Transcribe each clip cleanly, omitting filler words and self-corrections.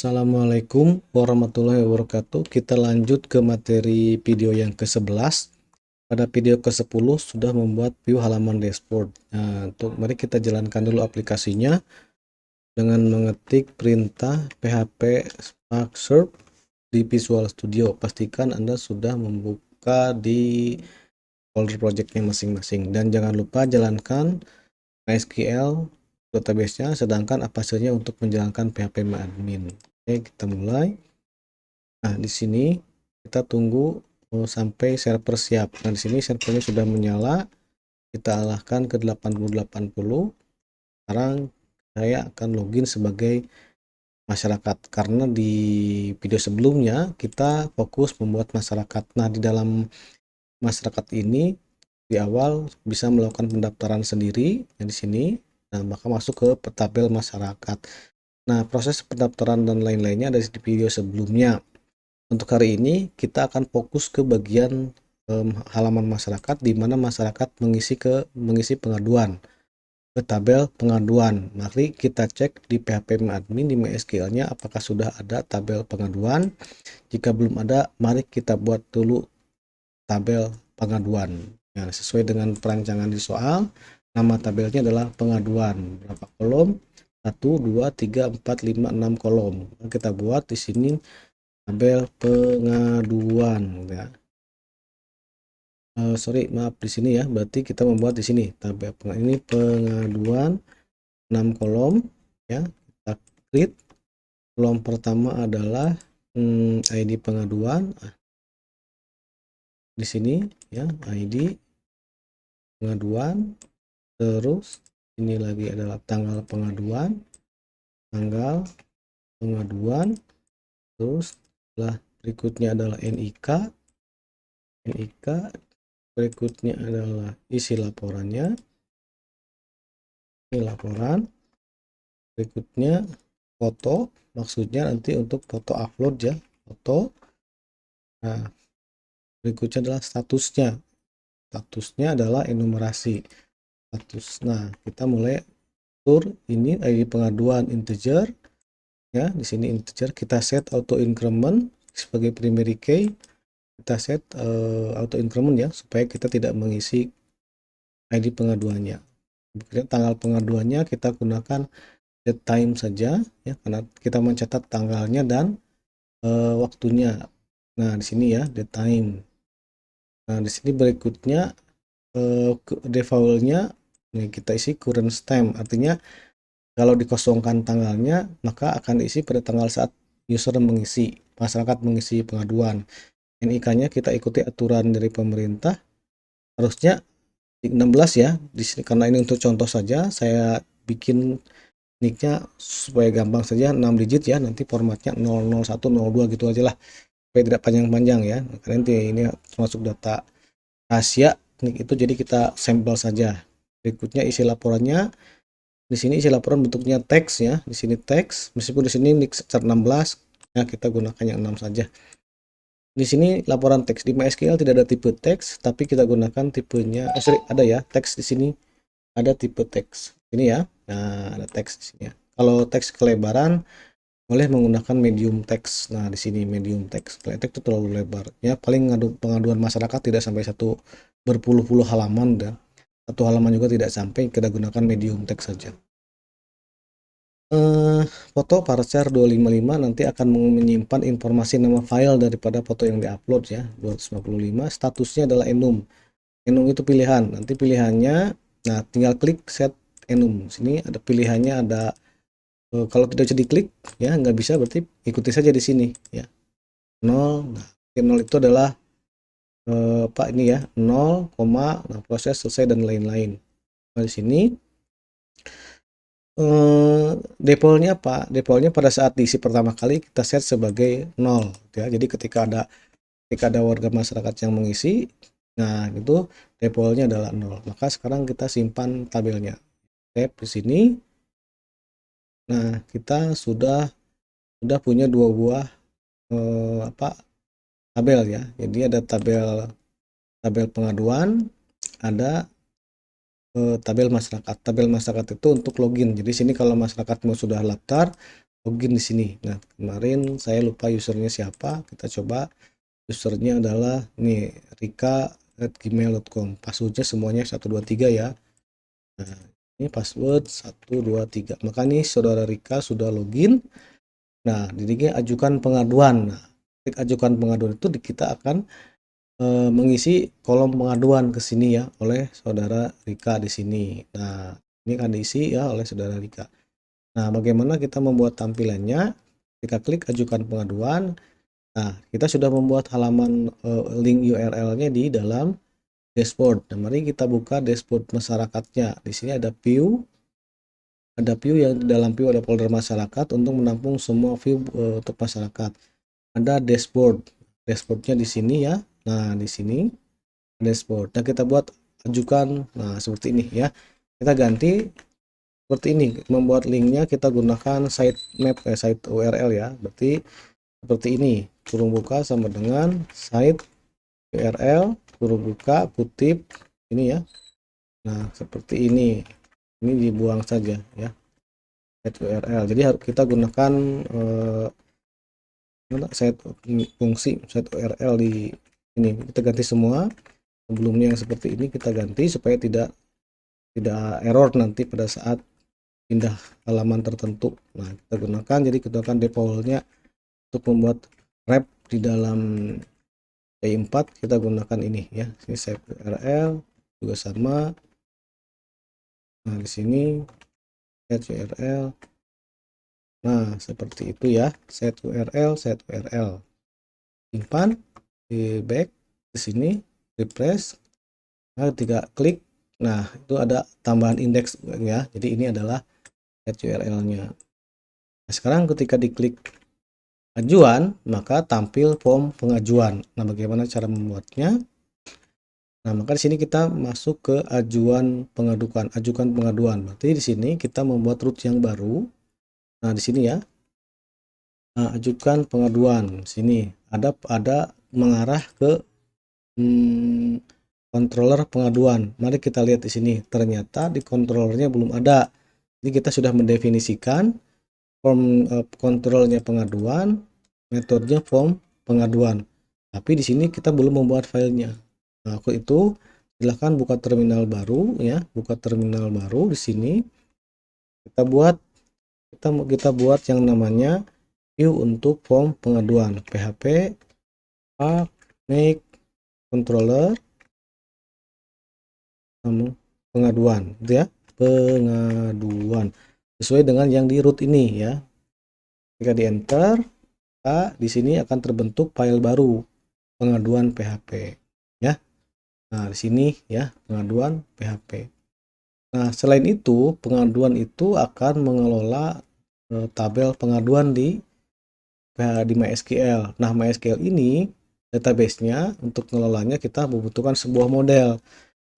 Assalamualaikum warahmatullahi wabarakatuh. Kita lanjut ke materi video yang ke-11. Pada video ke-10 sudah membuat view halaman dashboard. Nah, mari kita jalankan dulu aplikasinya dengan mengetik perintah php spark serve di Visual Studio. Pastikan Anda sudah membuka di folder projectnya masing-masing, dan jangan lupa jalankan MySQL database-nya, sedangkan hasilnya untuk menjalankan PHP admin. Oke, kita mulai. Nah, di sini kita tunggu sampai server siap. Nah, di sini servernya sudah menyala. Kita alahkan ke 8080. Sekarang saya akan login sebagai masyarakat, karena di video sebelumnya kita fokus membuat masyarakat. Nah, di dalam masyarakat ini di awal bisa melakukan pendaftaran sendiri yang di sini. Nah, maka masuk ke tabel masyarakat. Nah, proses pendaftaran dan lain-lainnya ada di video sebelumnya. Untuk hari ini kita akan fokus ke bagian halaman masyarakat, di mana masyarakat mengisi pengaduan ke tabel pengaduan. Mari kita cek di PHP admin di MySQL-nya apakah sudah ada tabel pengaduan. Jika belum ada, mari kita buat dulu tabel pengaduan. Nah, sesuai dengan perancangan di soal, nama tabelnya adalah pengaduan. Berapa kolom? 1, 2, 3, 4, 5, 6 kolom. Kita buat di sini tabel pengaduan ya. Maaf, di sini ya. Berarti kita membuat di sini tabel ini pengaduan 6 kolom ya. Kita create. Kolom pertama adalah ID pengaduan. Di sini ya, ID pengaduan, terus ini lagi adalah tanggal pengaduan, terus setelah berikutnya adalah NIK, berikutnya adalah isi laporannya, ini laporan, berikutnya foto, maksudnya nanti untuk foto upload ya, foto. Nah, berikutnya adalah statusnya adalah enumerasi status. Nah, kita mulai atur ini ID pengaduan integer ya. Di sini integer, kita set auto increment sebagai primary key. Kita set auto increment ya, supaya kita tidak mengisi ID pengaduannya. Kemudian tanggal pengaduannya kita gunakan date time saja ya, karena kita mencatat tanggalnya dan waktunya. Nah, di sini ya date time. Nah, di sini berikutnya default-nya nih kita isi current stamp, artinya kalau dikosongkan tanggalnya maka akan diisi pada tanggal saat masyarakat mengisi pengaduan. NIK-nya kita ikuti aturan dari pemerintah, harusnya 16 ya. Di sini karena ini untuk contoh saja, saya bikin nicknya supaya gampang saja, 6 digit ya, nanti formatnya 00102 gitu aja lah, supaya tidak panjang-panjang ya, karena ini termasuk data rahasia nick itu, jadi kita sampel saja. Berikutnya isi laporannya. Di sini isi laporan bentuknya teks ya, di sini teks, meskipun di sini nick 16 ya, kita gunakan yang 6 saja. Di sini laporan teks, di MySQL tidak ada tipe teks, tapi kita gunakan tipenya ada ya, teks di sini ada tipe teks ini ya. Nah, ada teks di sini ya. Kalau teks kelebaran boleh menggunakan medium teks. Nah, di sini medium teks. Kalau teks itu terlalu lebar ya, paling pengaduan masyarakat tidak sampai berpuluh-puluh halaman, dan satu halaman juga tidak sampai, kita gunakan medium teks saja. Foto parser 255 nanti akan menyimpan informasi nama file daripada foto yang diupload ya, 255. Statusnya adalah enum itu pilihan, nanti pilihannya, nah tinggal klik set enum. Sini ada pilihannya, ada kalau tidak bisa diklik ya, nggak bisa, berarti ikuti saja di sini ya. 0. Nah, 0 itu adalah ini ya, 0, nah, proses selesai dan lain-lain. Nah, di sini defaultnya apa? Defaultnya pada saat diisi pertama kali kita set sebagai 0 ya. Jadi ketika ada warga masyarakat yang mengisi, nah itu defaultnya adalah 0. Maka sekarang kita simpan tabelnya. Tab di sini. Nah, kita sudah punya dua buah tabel ya. Jadi ada tabel pengaduan, ada tabel masyarakat. Tabel masyarakat itu untuk login. Jadi sini kalau masyarakat mau sudah daftar, login di sini. Nah, kemarin saya lupa usernya siapa. Kita coba usernya adalah nih rika@gmail.com. Passwordnya semuanya 123 ya. Nah, ini password 123. Maka nih saudara Rika sudah login. Nah, di ajukan pengaduan. Nah, klik ajukan pengaduan itu kita akan mengisi kolom pengaduan ke sini ya oleh saudara Rika di sini. Nah, ini akan diisi ya oleh saudara Rika. Nah, bagaimana kita membuat tampilannya? Kita klik ajukan pengaduan. Nah, kita sudah membuat halaman link URL-nya di dalam dashboard. Nah, mari kita buka dashboard masyarakatnya. Di sini ada view yang di dalam view ada folder masyarakat untuk menampung semua view untuk masyarakat. Ada dashboardnya di sini ya. Nah, di sini dashboard. Nah, kita buat ajukan. Nah, seperti ini ya. Kita ganti seperti ini. Membuat linknya kita gunakan sitemap site URL ya. Berarti seperti ini. Kurung buka sama dengan site URL kurung buka kutip ini ya. Nah, seperti ini. Ini dibuang saja ya. Site URL. Jadi kita gunakan fungsi site URL di ini. Kita ganti semua. Sebelumnya yang seperti ini kita ganti supaya tidak error nanti pada saat pindah halaman tertentu. Nah, kita gunakan jadi kita gunakan defaultnya untuk membuat wrap di dalam P4 kita gunakan ini ya. Ini save URL juga sama. Nah, di sini set URL. Nah, seperti itu ya. Set URL. Simpan di back di sini, refresh. Nah, ketika klik, nah itu ada tambahan indeks ya. Jadi ini adalah set URL-nya. Nah, sekarang ketika diklik ajuan, maka tampil form pengajuan. Nah, bagaimana cara membuatnya? Nah, maka di sini kita masuk ke ajukan pengaduan. Berarti di sini kita membuat root yang baru. Nah, di sini ya. Nah, ajukan pengaduan. Sini ada mengarah ke controller pengaduan. Mari kita lihat di sini. Ternyata di controllernya belum ada. Jadi kita sudah mendefinisikan form kontrolnya pengaduan, metodenya form pengaduan. Tapi di sini kita belum membuat filenya. Nah, aku itu silahkan buka terminal baru ya, buka terminal baru di sini. Kita buat yang namanya view untuk form pengaduan PHP make controller pengaduan gitu ya, pengaduan sesuai dengan yang di root ini ya. Jika di enter, di sini akan terbentuk file baru pengaduan PHP ya. Nah, di sini ya pengaduan PHP. Nah, selain itu pengaduan itu akan mengelola tabel pengaduan di MySQL. Nah, MySQL ini database-nya untuk mengelolanya kita membutuhkan sebuah model.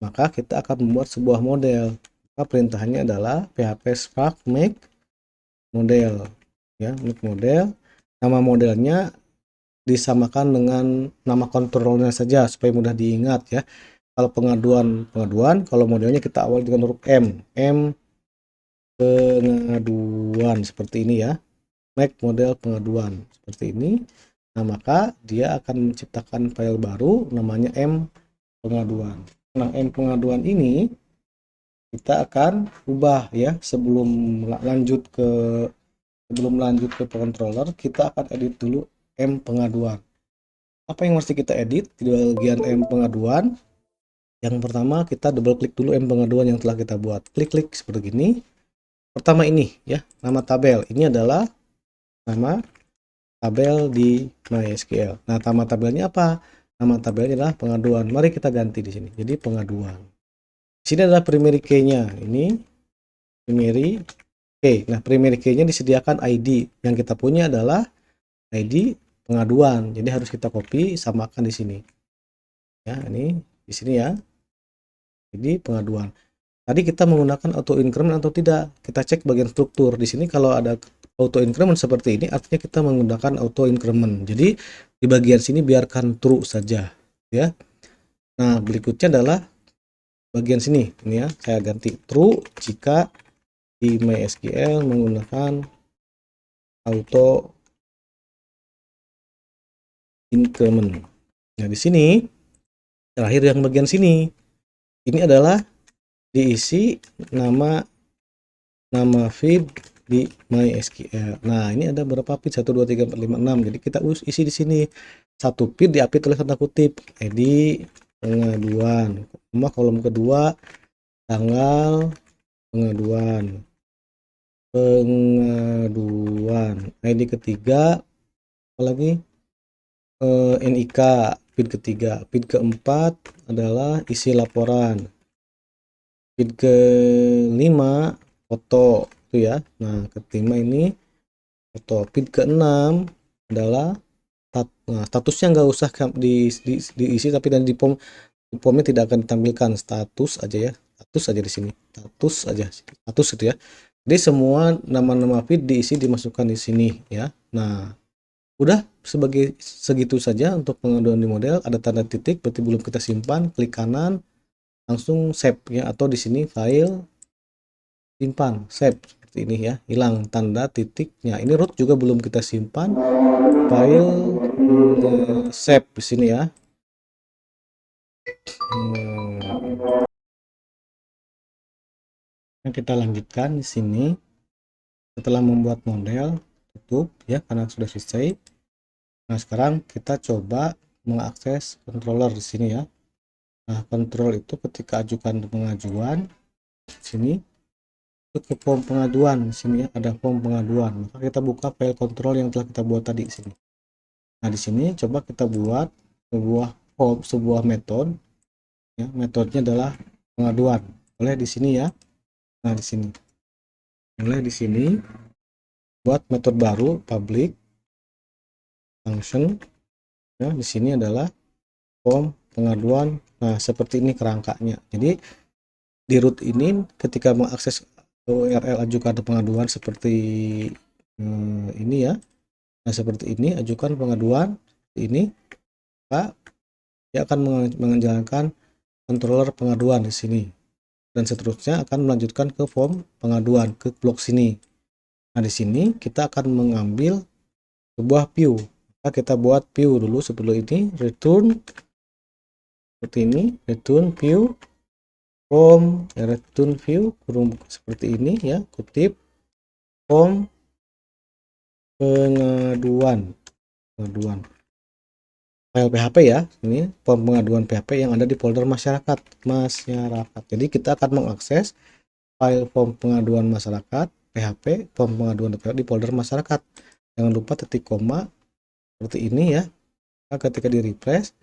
Maka kita akan membuat sebuah model. Maka perintahnya adalah php spark make model ya, make model. Nama modelnya disamakan dengan nama kontrolnya saja supaya mudah diingat ya. Kalau pengaduan, kalau modelnya kita awal dengan huruf M pengaduan seperti ini ya. Make model pengaduan seperti ini. Nah, maka dia akan menciptakan file baru namanya M pengaduan. Nah, M pengaduan ini kita akan ubah ya. Sebelum lanjut ke controller, kita akan edit dulu M pengaduan. Apa yang mesti kita edit di bagian M pengaduan? Yang pertama kita double klik dulu M pengaduan yang telah kita buat. Klik seperti ini. Pertama ini ya, nama tabel. Ini adalah nama tabel di MySQL. Nah, nama tabelnya apa? Nama tabelnya adalah pengaduan. Mari kita ganti di sini. Jadi pengaduan. Di sini adalah primary key-nya. Ini primary key. Nah, primary key-nya disediakan ID. Yang kita punya adalah ID pengaduan. Jadi harus kita copy samakan di sini. Ya, ini di sini ya. Jadi pengaduan. Tadi kita menggunakan auto increment atau tidak? Kita cek bagian struktur. Di sini kalau ada auto increment seperti ini artinya kita menggunakan auto increment. Jadi di bagian sini biarkan true saja ya. Nah, berikutnya adalah bagian sini ini ya, saya ganti true jika di MySQL menggunakan auto increment. Nah, di sini terakhir yang bagian sini ini adalah diisi nama feed di MySQL. Nah, ini ada berapa feed? 1 2 3 4 5 6. Jadi kita isi di sini. Satu feed diupdate oleh tanda kutip ID pengaduan, kolom kedua tanggal pengaduan, ID ketiga apalagi NIK, feed ketiga, feed keempat adalah isi laporan, feed kelima foto itu ya. Nah, kelima ini foto. Feed keenam adalah statusnya nggak usah diisi, tapi dan di formnya tidak akan ditampilkan, status aja ya, status aja di sini, status itu ya. Jadi semua nama-nama feed diisi dimasukkan di sini ya. Nah, udah segitu saja untuk pengaduan di model. Ada tanda titik berarti belum kita simpan, klik kanan langsung save ya, atau di sini file simpan save seperti ini ya, hilang tanda titiknya. Ini root juga belum kita simpan, file save di sini ya. Nah, kita lanjutkan di sini. Setelah membuat model, tutup ya karena sudah selesai. Nah, sekarang kita coba mengakses controller di sini ya. Nah, control itu ketika ajukan pengajuan sini itu ke form pengaduan di sini ya, ada form pengaduan. Maka kita buka file control yang telah kita buat tadi di sini. Nah, di sini coba kita buat sebuah metode ya, metodenya adalah pengaduan. Boleh di sini ya. Nah, di sini. Boleh di sini buat metode baru public function ya, di sini adalah form pengaduan. Nah, seperti ini kerangkanya. Jadi di root ini ketika mengakses URL ajukan pengaduan seperti ini ya. Nah, seperti ini ajukan pengaduan ini, Pak, dia akan menjalankan controller pengaduan di sini. Dan seterusnya akan melanjutkan ke form pengaduan ke blok sini. Nah, di sini kita akan mengambil sebuah view. Nah, kita buat view dulu sebelum ini, return seperti ini, return view form, return view kurung seperti ini ya, kutip form pengaduan file PHP ya, ini form pengaduan PHP yang ada di folder masyarakat. Jadi kita akan mengakses file form pengaduan masyarakat PHP, form pengaduan di folder masyarakat. Jangan lupa titik koma seperti ini ya. Nah, ketika di refresh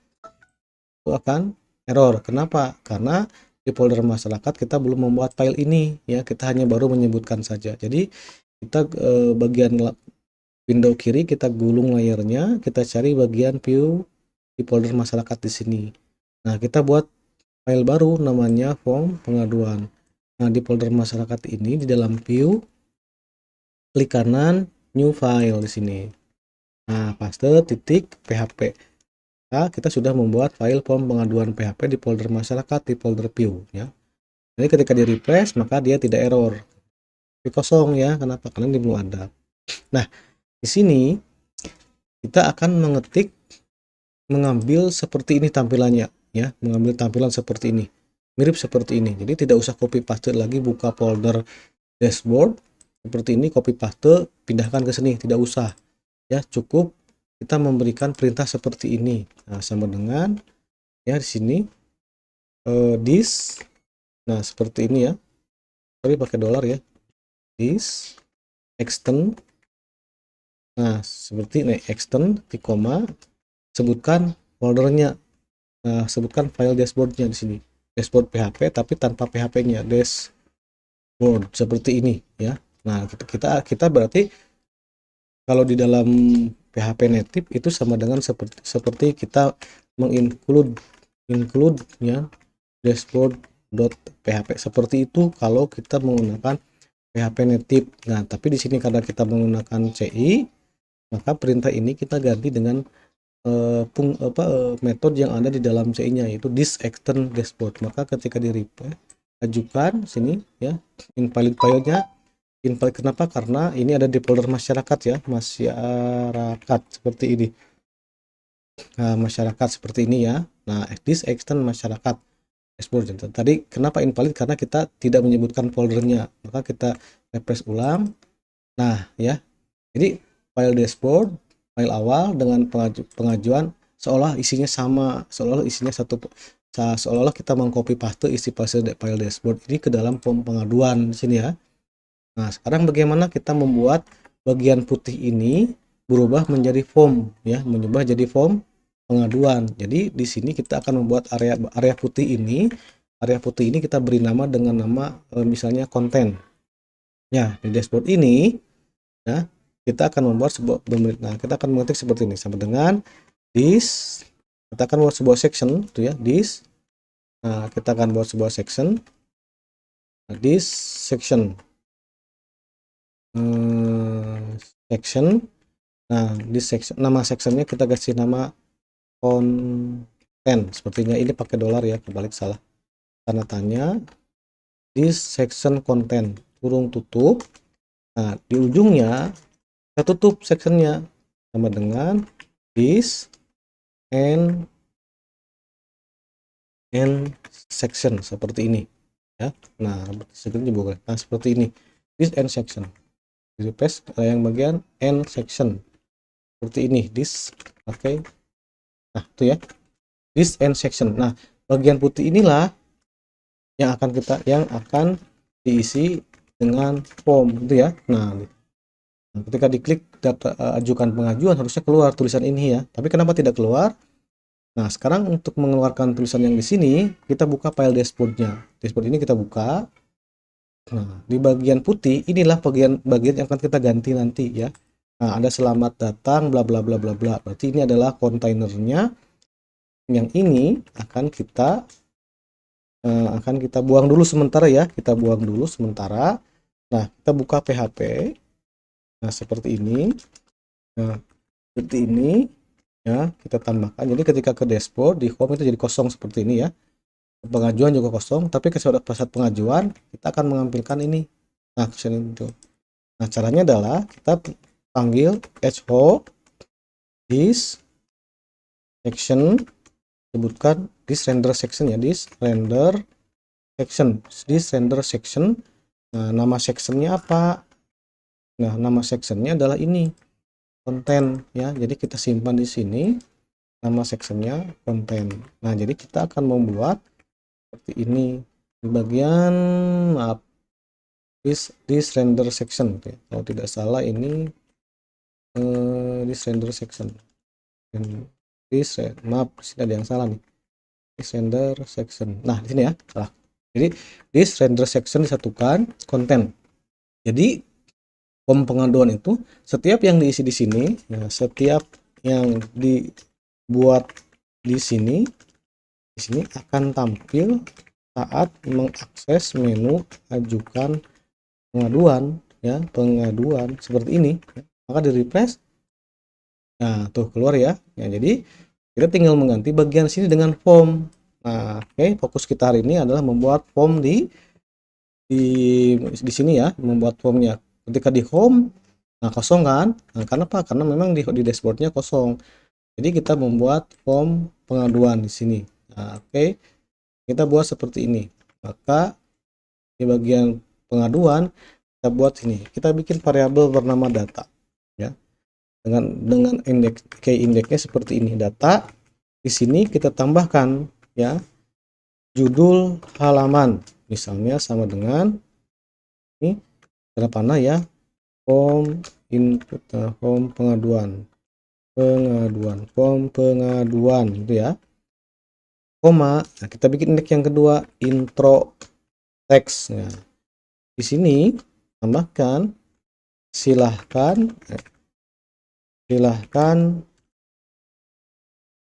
itu akan error. Kenapa? Karena di folder masyarakat kita belum membuat file ini ya, kita hanya baru menyebutkan saja. Jadi kita bagian window kiri kita gulung layarnya, kita cari bagian view di folder masyarakat di sini. Nah, kita buat file baru namanya form pengaduan. Nah, di folder masyarakat ini di dalam view klik kanan new file di sini. Nah, paste titik PHP. Nah, kita sudah membuat file form pengaduan PHP di folder masyarakat di folder view ya. Jadi ketika di refresh maka dia tidak error. Tapi kosong ya. Kenapa? Karena dia belum ada. Nah, di sini kita akan mengambil seperti ini tampilannya ya, mengambil tampilan seperti ini. Mirip seperti ini. Jadi tidak usah copy paste lagi, buka folder dashboard seperti ini, copy paste, pindahkan ke sini, tidak usah. Ya, cukup kita memberikan perintah seperti ini. Nah, sama dengan ya di sini this. Nah, seperti ini ya. Sorry pakai dolar ya. This extend. Nah, seperti ini extend di koma, sebutkan foldernya. Nah, sebutkan file dashboardnya di sini. Dashboard PHP tapi tanpa PHP-nya, dashboard seperti ini ya. Nah, kita berarti kalau di dalam PHP native itu sama dengan seperti kita menginclude ya dashboard.php seperti itu kalau kita menggunakan PHP native. Nah, tapi di sini karena kita menggunakan CI, maka perintah ini kita ganti dengan metode yang ada di dalam CI-nya, yaitu this extend dashboard. Maka ketika di refresh ajukan sini ya invalid filenya, Invalid kenapa? Karena ini ada di folder masyarakat ya, masyarakat seperti ini. Nah, masyarakat seperti ini ya. Nah, this extend masyarakat dashboard. Tadi kenapa invalid? Karena kita tidak menyebutkan foldernya. Maka kita refresh ulang. Nah, ya. Jadi file dashboard, file awal dengan pengajuan seolah isinya sama, seolah isinya seolah kita mengcopy paste isi file dashboard ini ke dalam form pengaduan di sini ya. Nah, sekarang bagaimana kita membuat bagian putih ini berubah menjadi form ya, mencoba jadi form pengaduan. Jadi di sini kita akan membuat area putih ini, kita beri nama dengan nama misalnya konten. Ya, di dashboard ini ya, kita akan membuat kita akan mengetik seperti ini sama dengan this. Kita akan buat sebuah section tuh ya, this. Nah, kita akan buat sebuah section. Nah, this section. Section. Nah, di section, nama sectionnya kita kasih nama konten. Sepertinya ini pakai dolar ya, kebalik salah. Tanda tanya. This section content kurung tutup. Nah, di ujungnya kita tutup sectionnya sama dengan this and section seperti ini ya. Nah, seperti boleh. Nah, seperti ini. This and section. Di replace yang bagian and section. Seperti ini, this. Oke. Nah, itu ya. This and section. Nah, bagian putih inilah yang akan diisi dengan form gitu ya. Nah, ketika diklik ajukan pengajuan harusnya keluar tulisan ini ya. Tapi kenapa tidak keluar? Nah, sekarang untuk mengeluarkan tulisan yang di sini, kita buka file dashboardnya. Dashboard ini kita buka. Nah, di bagian putih inilah bagian yang akan kita ganti nanti ya. Nah, ada selamat datang bla bla bla bla bla. Berarti ini adalah kontainernya. Yang ini akan kita buang dulu sementara ya. Kita buang dulu sementara. Nah, kita buka PHP. Nah, seperti ini. Nah, seperti ini ya, kita tambahkan. Jadi ketika ke dashboard di home itu jadi kosong seperti ini ya. Pengajuan juga kosong, tapi saat pengajuan kita akan mengambilkan ini. Nah, itu. Nah, caranya adalah kita panggil ho this section, sebutkan this render section ya, this render section. Nah, nama sectionnya apa? Nah, nama sectionnya adalah ini konten ya. Jadi kita simpan di sini nama sectionnya konten. Nah, jadi kita akan membuat seperti ini di bagian this render section ya. Kalau tidak salah ini this render section. Maaf, sini ada yang salah nih. This render section. Nah, di sini ya. Salah. Jadi this render section disatukan konten. Jadi form pengaduan itu setiap yang diisi di sini, ya, setiap yang dibuat di sini akan tampil saat mengakses menu ajukan pengaduan ya, pengaduan seperti ini. Maka di refresh. Nah, tuh keluar ya. Ya, jadi kita tinggal mengganti bagian sini dengan form. Nah, oke, fokus kita hari ini adalah membuat form di sini ya, membuat formnya. Ketika di home, nah kosong kan? Nah, kenapa? Karena memang di dashboardnya kosong. Jadi kita membuat form pengaduan di sini. Nah, oke, kita buat seperti ini. Maka di bagian pengaduan kita buat sini. Kita bikin variabel bernama data, ya, dengan indeks key indeksnya seperti ini. Data di sini kita tambahkan ya judul halaman, misalnya sama dengan ini panah ya. Form input form pengaduan form pengaduan gitu ya, koma. Nah, kita bikin indeks yang kedua intro teks. Nah, di sini tambahkan silahkan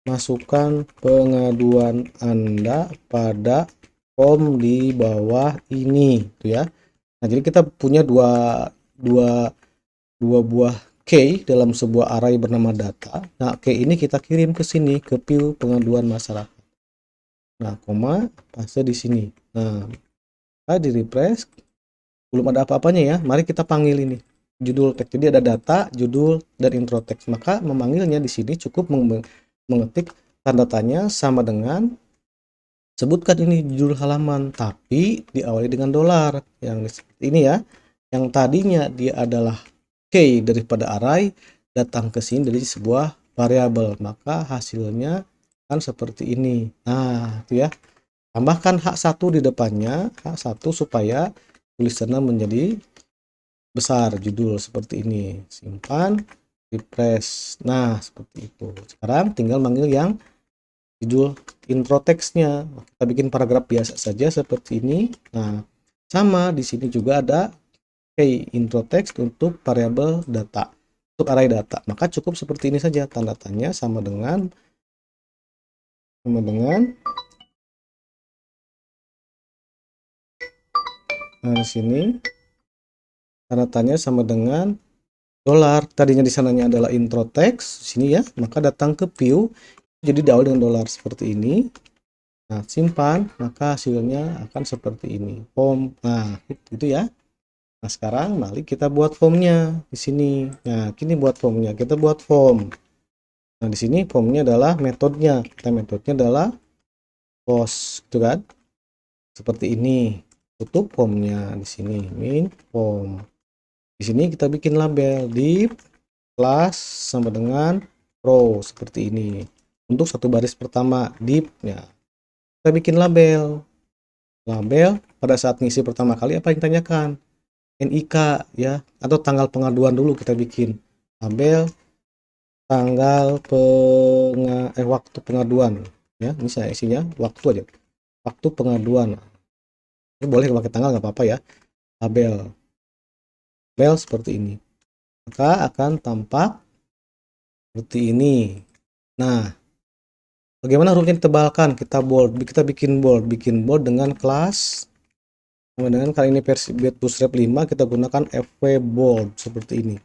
masukkan pengaduan Anda pada form di bawah ini tuh ya. Nah, jadi kita punya dua buah key dalam sebuah array bernama data. Nah, key ini kita kirim ke sini ke view pengaduan masyarakat. Nah, koma paste di sini. Nah, di refresh. belum ada apa-apanya ya. Mari kita panggil ini judul teks. Jadi ada data, judul, dan intro teks. Maka memanggilnya di sini cukup mengetik tanda tanya sama dengan sebutkan ini judul halaman, tapi diawali dengan dolar. Yang ini ya, yang tadinya dia adalah key daripada array, datang ke sini dari sebuah variabel, maka hasilnya kan seperti ini. Nah, itu ya. Tambahkan H1 di depannya, H1 supaya tulisannya menjadi besar, judul seperti ini. Simpan, refresh. Nah, seperti itu. Sekarang tinggal manggil yang judul intro teksnya. Kita bikin paragraf biasa saja seperti ini. Nah, sama di sini juga ada intro teks untuk variabel data, untuk array data. Maka cukup seperti ini saja, tanda tanya sama dengan nah, di sini tanda tanya sama dengan dolar. Tadinya di sananya adalah intro teks, sini ya, maka datang ke view jadi diawali dengan dolar seperti ini. Nah, simpan, maka hasilnya akan seperti ini. Form. Nah, itu ya. Nah, sekarang mari kita buat formnya di sini. Nah, kini buat formnya. Kita buat form. Nah, di sini formnya adalah metodenya. Metodenya adalah post, gitu kan? Seperti ini. Tutup formnya di sini. Main form. Di sini kita bikin label div class sama dengan row seperti ini. Untuk satu baris pertama div ya. Kita bikin label. Label pada saat ngisi pertama kali apa yang ditanyakan? NIK ya, atau tanggal pengaduan dulu kita bikin. Label tanggal waktu pengaduan ya. Ini saya isinya waktu aja. Waktu pengaduan. Ini boleh pakai tanggal nggak apa-apa ya. Label seperti ini. Maka akan tampak seperti ini. Nah, bagaimana hurufnya ditebalkan? Kita bikin bold dengan kelas. Dengan kali ini versi Bootstrap 5 kita gunakan FW bold seperti ini.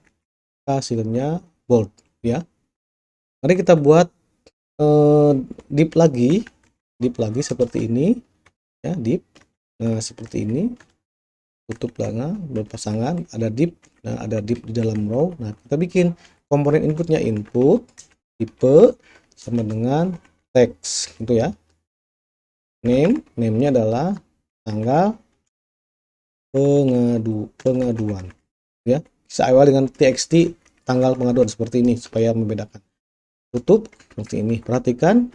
Hasilnya bold ya. Mari kita buat div lagi seperti ini ya, div. Nah, seperti ini. Tutup lana berpasangan, ada div. Nah, ada div di dalam row. Nah, kita bikin komponen inputnya input tipe sama dengan teks gitu ya. Name-nya adalah tanggal pengaduan ya. Saya awal dengan txt tanggal pengaduan seperti ini supaya membedakan. Tutup seperti ini. Perhatikan.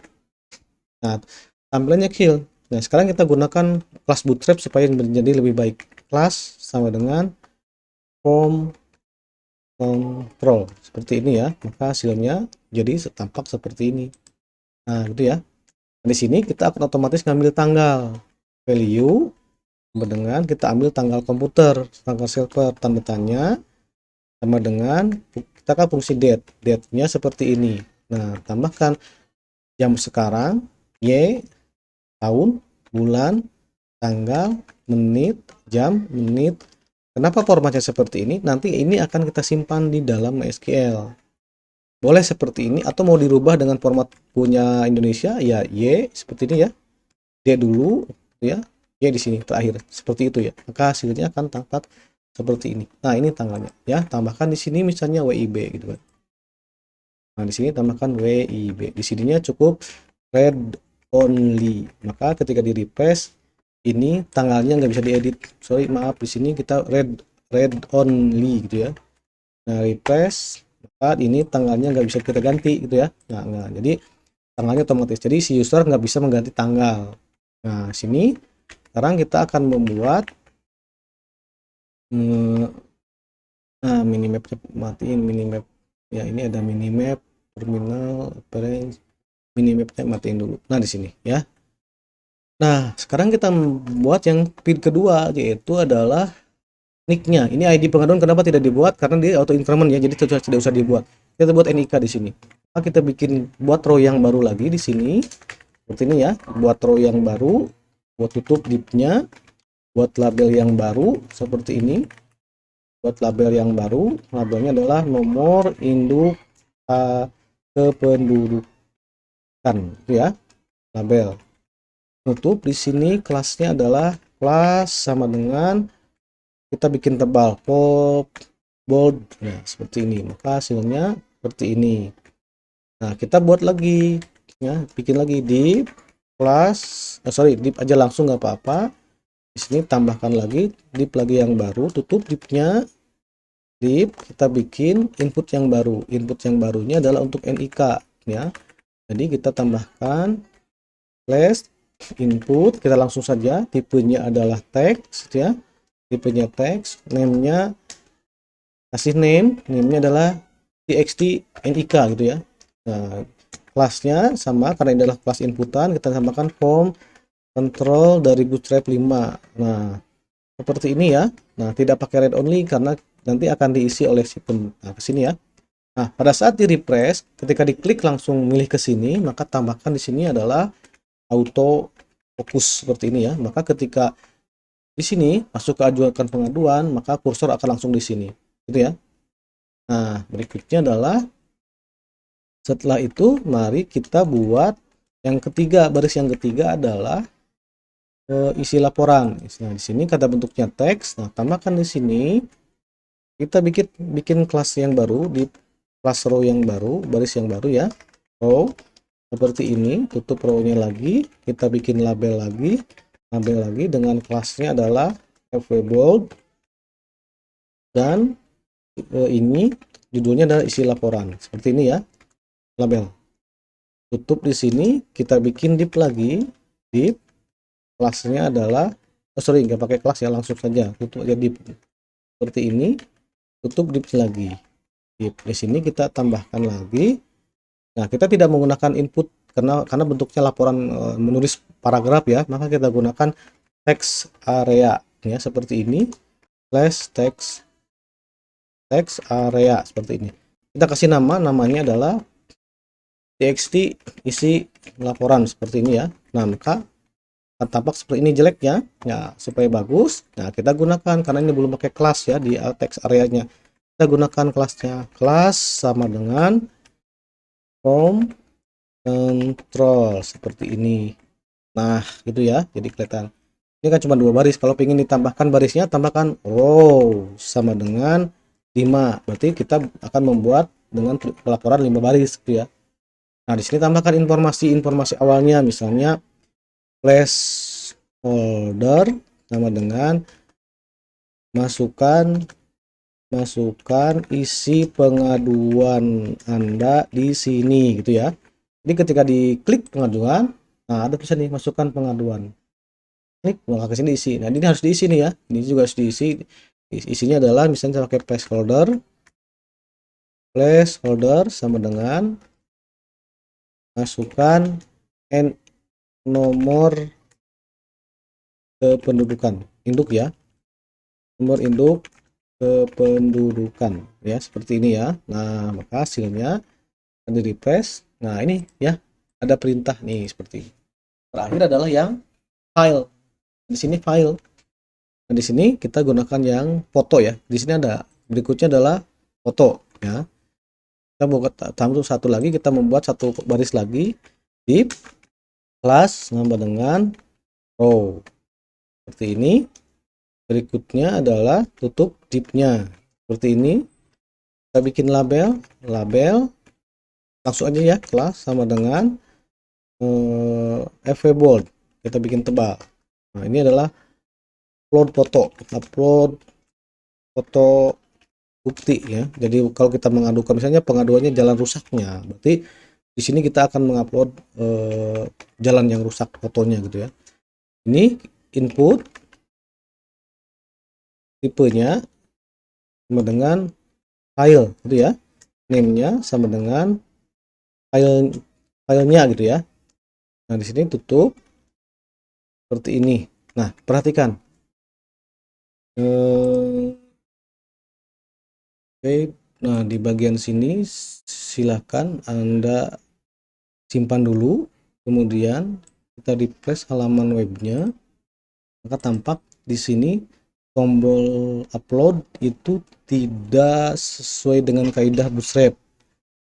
Nah, tampilannya kill. Nah, sekarang kita gunakan kelas Bootstrap supaya menjadi lebih baik. Kelas sama dengan form control seperti ini ya. Maka hasilnya jadi tampak seperti ini. Nah, gitu ya. Di sini kita akan otomatis ngambil tanggal value dengan kita ambil tanggal komputer, tanggal server, tanda tanya sama dengan kita kan fungsi date-nya seperti ini. Nah, tambahkan jam sekarang, Y, tahun, bulan, tanggal, menit, jam, menit. Kenapa formatnya seperti ini? Nanti ini akan kita simpan di dalam MySQL. Boleh seperti ini atau mau dirubah dengan format punya Indonesia ya Y seperti ini ya. D dulu ya. Y di sini terakhir seperti itu ya. Maka hasilnya akan tampak seperti ini. Nah, ini tanggalnya ya. Tambahkan di sini misalnya WIB gitu kan. Nah, di sini tambahkan WIB. Di sininya cukup read only. Maka ketika di refresh ini tanggalnya nggak bisa diedit. Sorry, maaf, di sini kita read only gitu ya. Nah, refresh, maka ini tanggalnya nggak bisa kita ganti gitu ya. Nah, jadi tanggalnya otomatis. Jadi si user nggak bisa mengganti tanggal. Nah, sini sekarang kita akan membuat minimap, matiin minimap ya. Ini ada minimap terminal appearance, minimapnya matiin dulu. Nah, di sini ya. Nah, sekarang kita membuat yang kedua, yaitu adalah nicknya. Ini ID pengaduan kenapa tidak dibuat? Karena dia auto increment ya, jadi tidak usah dibuat. Kita buat NIK di sini. Nah, kita buat row yang baru lagi di sini. Seperti ini ya. Buat row yang baru, buat tutup divnya, buat label yang baru seperti ini. Buat label yang baru, labelnya adalah nomor induk kependudukan, itu ya. Label. Tutup di sini kelasnya adalah kelas sama dengan kita bikin tebal, pop, bold, nah seperti ini, maka hasilnya seperti ini. Nah kita buat lagi ya, bikin lagi div plus, div aja langsung nggak apa-apa. Di sini tambahkan lagi div lagi yang baru, tutup divnya, div kita bikin input yang baru. Input yang barunya adalah untuk NIK ya. Jadi kita tambahkan slash input, kita langsung saja, tipenya adalah text ya, tipenya text, name-nya kasih name-nya adalah txt nik gitu ya. Nah kelasnya sama, karena ini adalah kelas inputan, kita tambahkan form control dari bootstrap 5. Nah seperti ini ya. Nah tidak pakai read only karena nanti akan diisi oleh si nah, ke sini ya. Nah pada saat di refresh, ketika diklik langsung milih ke sini, maka tambahkan di sini adalah auto fokus seperti ini ya. Maka ketika di sini masuk ke ajukan pengaduan, maka kursor akan langsung di sini gitu ya. Nah berikutnya adalah setelah itu mari kita buat yang ketiga. Baris yang ketiga adalah isi laporan. Nah di sini kata bentuknya teks. Nah tambahkan di sini, kita bikin kelas yang baru, di kelas row yang baru, baris yang baru ya, row seperti ini. Tutup row-nya lagi, kita bikin label lagi dengan kelasnya adalah bold, dan ini judulnya adalah isi laporan seperti ini ya, label. Tutup di sini, kita bikin div lagi, div kelasnya adalah nggak pakai kelas ya, langsung saja tutup aja div seperti ini, tutup div lagi. Di sini kita tambahkan lagi. Nah kita tidak menggunakan input karena bentuknya laporan menulis paragraf ya, maka kita gunakan text area ya, seperti ini, slash text area seperti ini. Kita kasih namanya adalah txt isi laporan seperti ini ya. Nah maka tampak seperti ini jeleknya ya, supaya bagus. Nah kita gunakan, karena ini belum pakai kelas ya di text areanya, kita gunakan kelasnya. Kelas sama dengan form control seperti ini. Nah gitu ya, jadi kelihatan ini kan cuma 2 baris. Kalau ingin ditambahkan barisnya, tambahkan row sama dengan 5, berarti kita akan membuat dengan laporan 5 baris gitu ya. Nah di sini tambahkan informasi awalnya, misalnya placeholder sama dengan masukkan isi pengaduan Anda di sini gitu ya. Jadi ketika diklik pengaduan, nah ada tulisan nih masukkan pengaduan, klik maka ke sini isi. Nah ini harus diisi nih ya, ini juga harus diisi. Isinya adalah misalnya pakai placeholder sama dengan masukkan nomor kependudukan induk ya, nomor induk kependudukan ya, seperti ini ya. Nah maka hasilnya di refresh. Nah ini ya, ada perintah nih seperti ini. Terakhir adalah yang file. Di sini file. Nah di sini kita gunakan yang foto ya. Di sini ada, berikutnya adalah foto ya. Kita buat tambah satu lagi, kita membuat satu baris lagi, div kelas sama dengan row seperti ini. Berikutnya adalah tutup divnya seperti ini. Kita bikin label langsung aja ya, kelas sama dengan bold, kita bikin tebal. Nah ini adalah upload foto bukti ya. Jadi kalau kita mengadukan, misalnya pengaduannya jalan rusaknya, berarti di sini kita akan mengupload jalan yang rusak fotonya gitu ya. Ini input, tipenya sama dengan file gitu ya, name-nya sama dengan filenya gitu ya. Nah di sini tutup seperti ini. Nah perhatikan, oke, nah di bagian sini silahkan Anda simpan dulu, kemudian kita refresh halaman webnya, maka tampak di sini tombol upload itu tidak sesuai dengan kaidah Bootstrap.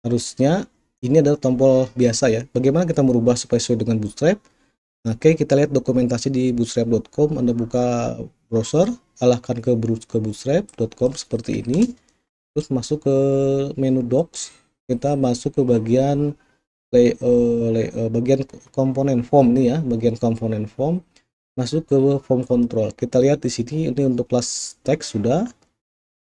Harusnya ini adalah tombol biasa ya. Bagaimana kita merubah supaya sesuai dengan Bootstrap? Nah, oke, kita lihat dokumentasi di bootstrap.com. Anda buka browser, alahkan ke bootstrap.com seperti ini, terus masuk ke menu docs, kita masuk ke bagian bagian komponen form nih ya, bagian komponen form, masuk ke form control. Kita lihat di sini ini untuk kelas text sudah,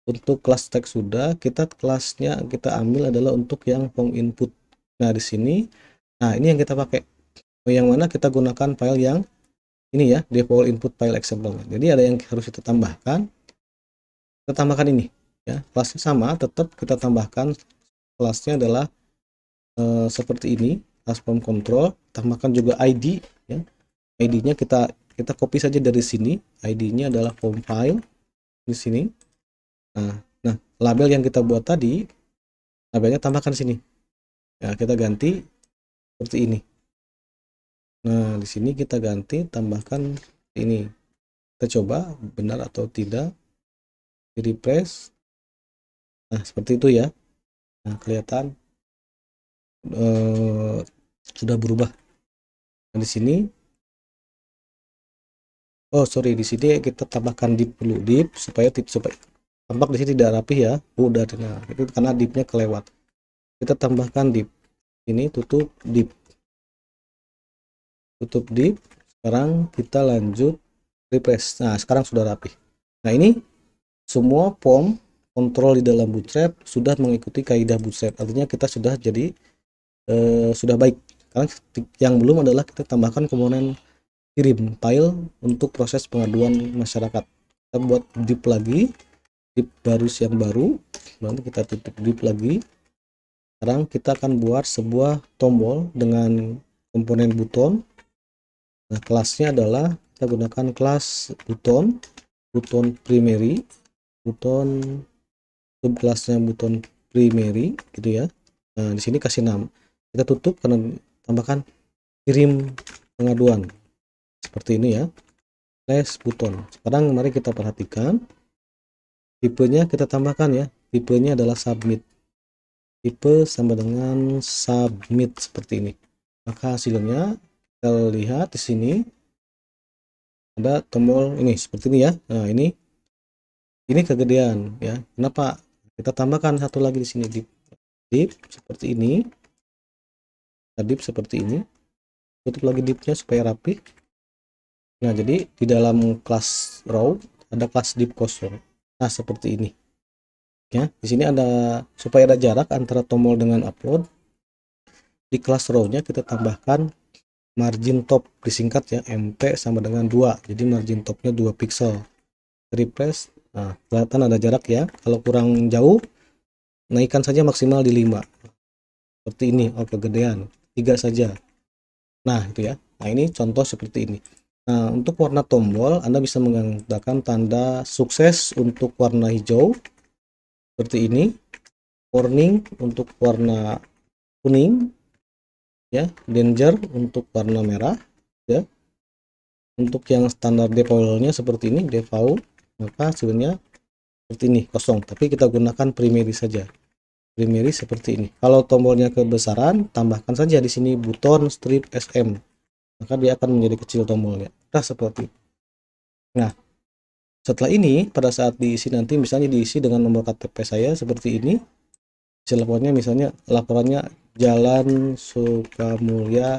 untuk kelas text sudah, kelasnya kita ambil adalah untuk yang form input. Nah di sini, nah ini yang kita pakai, yang mana kita gunakan file yang ini ya, default input file example. Jadi ada yang harus kita tambahkan ini ya, kelasnya sama, tetap kita tambahkan kelasnya adalah seperti ini, kelas form control, tambahkan juga ID ya. ID-nya kita copy saja dari sini, ID-nya adalah form file di sini. Nah, label yang kita buat tadi, labelnya tambahkan sini. Ya, kita ganti seperti ini. Nah, di sini kita ganti, tambahkan ini. Kita coba benar atau tidak. Di refresh. Nah, seperti itu ya. Nah, kelihatan sudah berubah. Nah, di sini di sini kita tambahkan div dulu, div supaya tampak di sini tidak rapi ya. Udah, nah itu karena divnya kelewat. Kita tambahkan div ini, tutup div. Sekarang kita lanjut refresh. Nah, sekarang sudah rapi. Nah, ini semua form kontrol di dalam Bootstrap sudah mengikuti kaidah Bootstrap. Artinya kita sudah jadi sudah baik. Sekarang yang belum adalah kita tambahkan komponen kirim file untuk proses pengaduan masyarakat. Kita buat div lagi, div yang baru, nanti kita tutup div lagi. Sekarang kita akan buat sebuah tombol dengan komponen buton. Nah, kelasnya adalah kita gunakan kelas buton primary, buton subkelasnya buton primary gitu ya. Nah, di sini kasih nama. Kita tutup karena tambahkan kirim pengaduan. Seperti ini ya, slash buton. Sekarang mari kita perhatikan tipenya, kita tambahkan ya, tipenya adalah submit, tipe sama dengan submit seperti ini. Maka hasilnya kita lihat di sini ada tombol ini seperti ini ya. Nah, ini kegedean ya. Kenapa? Kita tambahkan satu lagi di sini, div seperti ini, div seperti ini, tutup lagi divnya supaya rapi. Nah, jadi di dalam kelas row ada kelas div kosong. Nah, seperti ini. Ya, di sini ada supaya ada jarak antara tombol dengan upload. Di kelas row-nya kita tambahkan margin top, disingkat ya MP sama dengan 2. Jadi margin topnya 2 pixel. Refresh. Nah, kelihatan ada jarak ya. Kalau kurang jauh, naikkan saja maksimal di 5. Seperti ini, kegedean. 3 saja. Nah, itu ya. Nah, ini contoh seperti ini. Nah, untuk warna tombol, Anda bisa menggunakan tanda sukses untuk warna hijau, seperti ini. Warning untuk warna kuning, ya. Danger untuk warna merah, ya. Untuk yang standar defaultnya seperti ini, default, maka hasilnya seperti ini, kosong. Tapi kita gunakan primary saja. Primary seperti ini. Kalau tombolnya kebesaran, tambahkan saja di sini buton strip SM. Maka dia akan menjadi kecil tombolnya. Nah, seperti itu. Nah, setelah ini pada saat diisi nanti misalnya diisi dengan nomor KTP saya seperti ini. Laporannya misalnya laporannya Jalan Sukamulya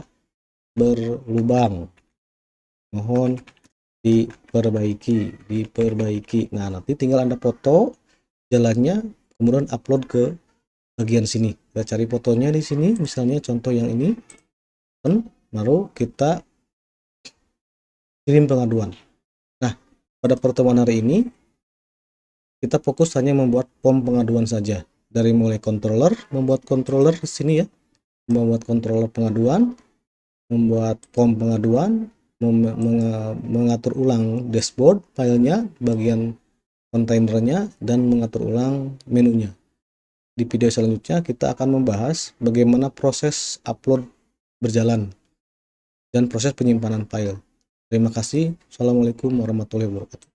berlubang. Mohon diperbaiki. Nah, nanti tinggal Anda foto jalannya, kemudian upload ke bagian sini. Kita cari fotonya di sini, misalnya contoh yang ini. Baru kita kirim pengaduan. Nah, pada pertemuan hari ini kita fokus hanya membuat form pengaduan saja. Dari mulai controller, membuat controller di sini ya, membuat controller pengaduan, membuat form pengaduan, mengatur ulang dashboard filenya, bagian kontainernya, dan mengatur ulang menunya. Di video selanjutnya kita akan membahas bagaimana proses upload berjalan dan proses penyimpanan file. Terima kasih. Assalamualaikum warahmatullahi wabarakatuh.